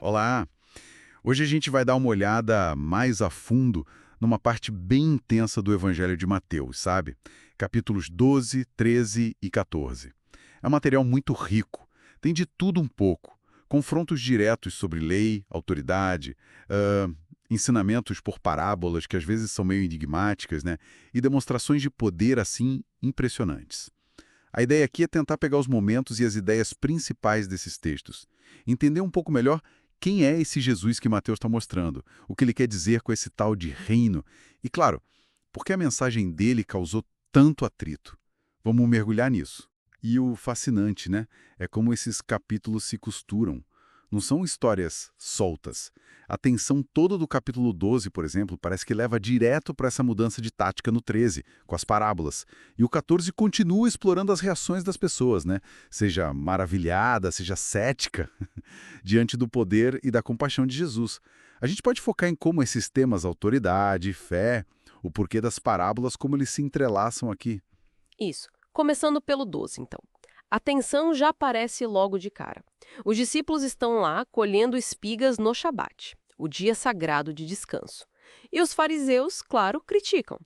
Olá! Hoje a gente vai dar uma olhada mais a fundo numa parte bem intensa do Evangelho de Mateus, sabe? Capítulos 12, 13 e 14. É um material muito rico, tem de tudo um pouco. Confrontos diretos sobre lei, autoridade, ensinamentos por parábolas que às vezes são meio enigmáticas, né? E demonstrações de poder, assim, impressionantes. A ideia aqui é tentar pegar os momentos e as ideias principais desses textos. Entender um pouco melhor quem é esse Jesus que Mateus está mostrando, o que ele quer dizer com esse tal de reino. E, claro, por que a mensagem dele causou tanto atrito? Vamos mergulhar nisso. E o fascinante, né? É como esses capítulos se costuram. Não são histórias soltas. A tensão toda do capítulo 12, por exemplo, parece que leva direto para essa mudança de tática no 13, com as parábolas. E o 14 continua explorando as reações das pessoas, né? Seja maravilhada, seja cética, diante do poder e da compaixão de Jesus. A gente pode focar em como esses temas, autoridade, fé, o porquê das parábolas, como eles se entrelaçam aqui. Isso. Começando pelo 12, então. A tensão já aparece logo de cara. Os discípulos estão lá colhendo espigas no Shabat, o dia sagrado de descanso. E os fariseus, claro, criticam.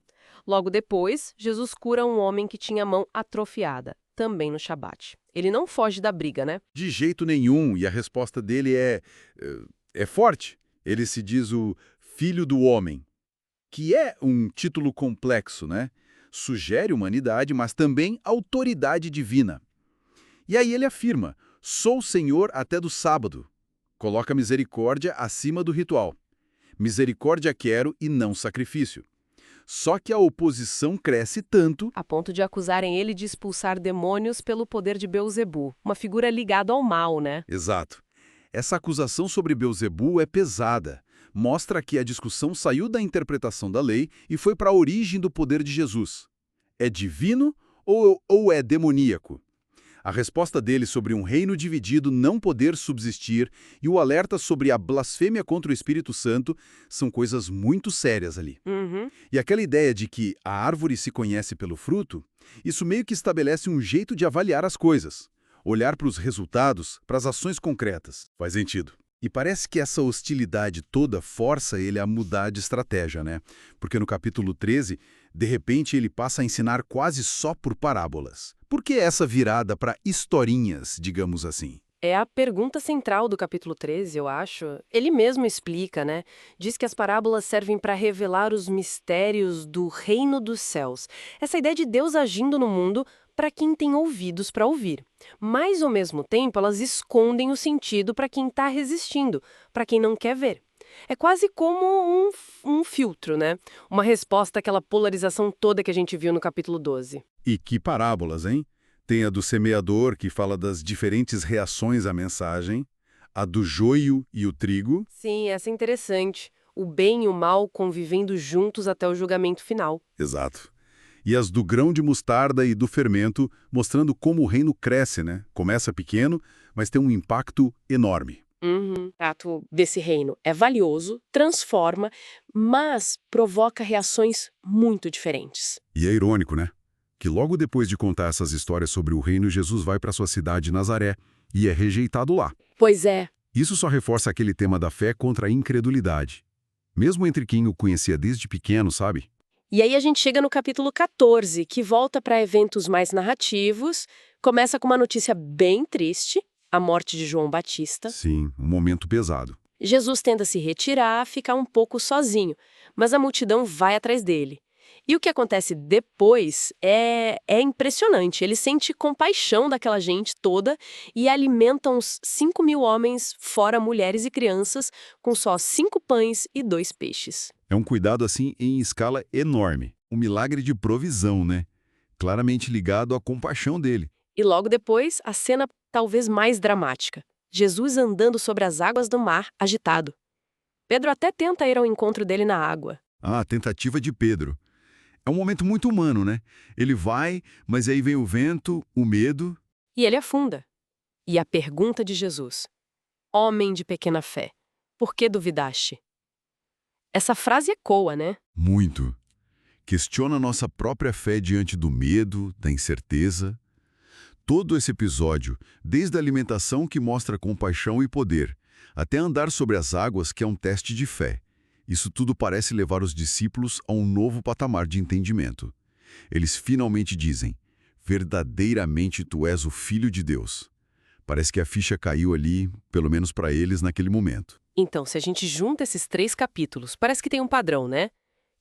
Logo depois, Jesus cura um homem que tinha a mão atrofiada, também no Shabat. Ele não foge da briga, né? De jeito nenhum, e a resposta dele é forte. Ele se diz o Filho do Homem, que é um título complexo, né? Sugere humanidade, mas também autoridade divina. E aí ele afirma, sou Senhor até do sábado. Coloca misericórdia acima do ritual. Misericórdia quero e não sacrifício. Só que a oposição cresce tanto... A ponto de acusarem ele de expulsar demônios pelo poder de Beelzebu, uma figura ligada ao mal, né? Exato. Essa acusação sobre Beelzebu é pesada. Mostra que a discussão saiu da interpretação da lei e foi para a origem do poder de Jesus. É divino ou é demoníaco? A resposta dele sobre um reino dividido não poder subsistir e o alerta sobre a blasfêmia contra o Espírito Santo são coisas muito sérias ali. Uhum. E aquela ideia de que a árvore se conhece pelo fruto, isso meio que estabelece um jeito de avaliar as coisas. Olhar para os resultados, para as ações concretas. Faz sentido. E parece que essa hostilidade toda força ele a mudar de estratégia, né? Porque no capítulo 13, de repente ele passa a ensinar quase só por parábolas. Por que essa virada para historinhas, digamos assim? É a pergunta central do capítulo 13, eu acho. Ele mesmo explica, né? Diz que as parábolas servem para revelar os mistérios do reino dos céus. Essa ideia de Deus agindo no mundo para quem tem ouvidos para ouvir. Mas, ao mesmo tempo, elas escondem o sentido para quem está resistindo, para quem não quer ver. É quase como um filtro, né? Uma resposta àquela polarização toda que a gente viu no capítulo 12. E que parábolas, hein? Tem a do semeador, que fala das diferentes reações à mensagem, a do joio e o trigo. Sim, essa é interessante. O bem e o mal convivendo juntos até o julgamento final. Exato. E as do grão de mostarda e do fermento, mostrando como o reino cresce, né? Começa pequeno, mas tem um impacto enorme. O trato desse reino é valioso, transforma, mas provoca reações muito diferentes. E é irônico, né? Que logo depois de contar essas histórias sobre o reino, Jesus vai para sua cidade Nazaré e é rejeitado lá. Pois é. Isso só reforça aquele tema da fé contra a incredulidade. Mesmo entre quem o conhecia desde pequeno, sabe? E aí a gente chega no capítulo 14, que volta para eventos mais narrativos, começa com uma notícia bem triste, a morte de João Batista. Sim, um momento pesado. Jesus tenta se retirar, ficar um pouco sozinho, mas a multidão vai atrás dele. E o que acontece depois é impressionante. Ele sente compaixão daquela gente toda e alimenta uns 5.000 homens, fora mulheres e crianças, com só 5 pães e 2 peixes. É um cuidado assim em escala enorme. Um milagre de provisão, né? Claramente ligado à compaixão dele. E logo depois, a cena talvez mais dramática. Jesus andando sobre as águas do mar, agitado. Pedro até tenta ir ao encontro dele na água. Ah, a tentativa de Pedro. É um momento muito humano, né? Ele vai, mas aí vem o vento, o medo. E ele afunda. E a pergunta de Jesus: Homem de pequena fé, por que duvidaste? Essa frase ecoa, né? Muito. Questiona nossa própria fé diante do medo, da incerteza. Todo esse episódio, desde a alimentação que mostra compaixão e poder, Até andar sobre as águas, que é um teste de fé. Isso tudo parece levar os discípulos a um novo patamar de entendimento. Eles finalmente dizem: verdadeiramente tu és o Filho de Deus. Parece que a ficha caiu ali, pelo menos para eles naquele momento. Então, se a gente junta esses 3 capítulos, parece que tem um padrão, né?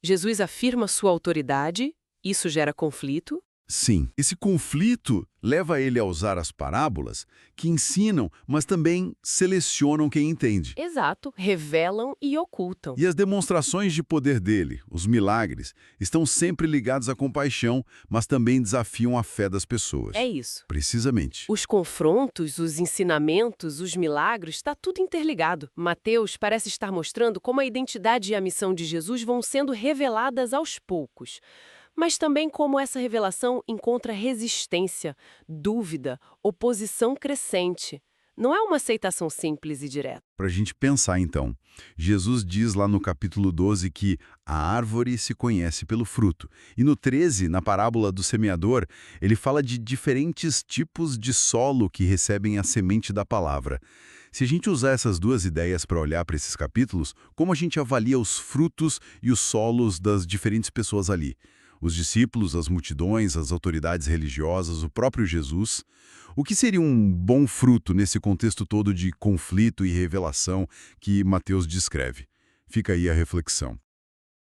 Jesus afirma sua autoridade, isso gera conflito. Sim, esse conflito leva ele a usar as parábolas que ensinam, mas também selecionam quem entende. Exato, revelam e ocultam. E as demonstrações de poder dele, os milagres, estão sempre ligados à compaixão, mas também desafiam a fé das pessoas. É isso. Precisamente. Os confrontos, os ensinamentos, os milagres, está tudo interligado. Mateus parece estar mostrando como a identidade e a missão de Jesus vão sendo reveladas aos poucos. Mas também como essa revelação encontra resistência, dúvida, oposição crescente. Não é uma aceitação simples e direta. Para a gente pensar, então, Jesus diz lá no capítulo 12 que a árvore se conhece pelo fruto. E no 13, na parábola do semeador, ele fala de diferentes tipos de solo que recebem a semente da palavra. Se a gente usar essas duas ideias para olhar para esses capítulos, como a gente avalia os frutos e os solos das diferentes pessoas ali? Os discípulos, as multidões, as autoridades religiosas, o próprio Jesus. O que seria um bom fruto nesse contexto todo de conflito e revelação que Mateus descreve? Fica aí a reflexão.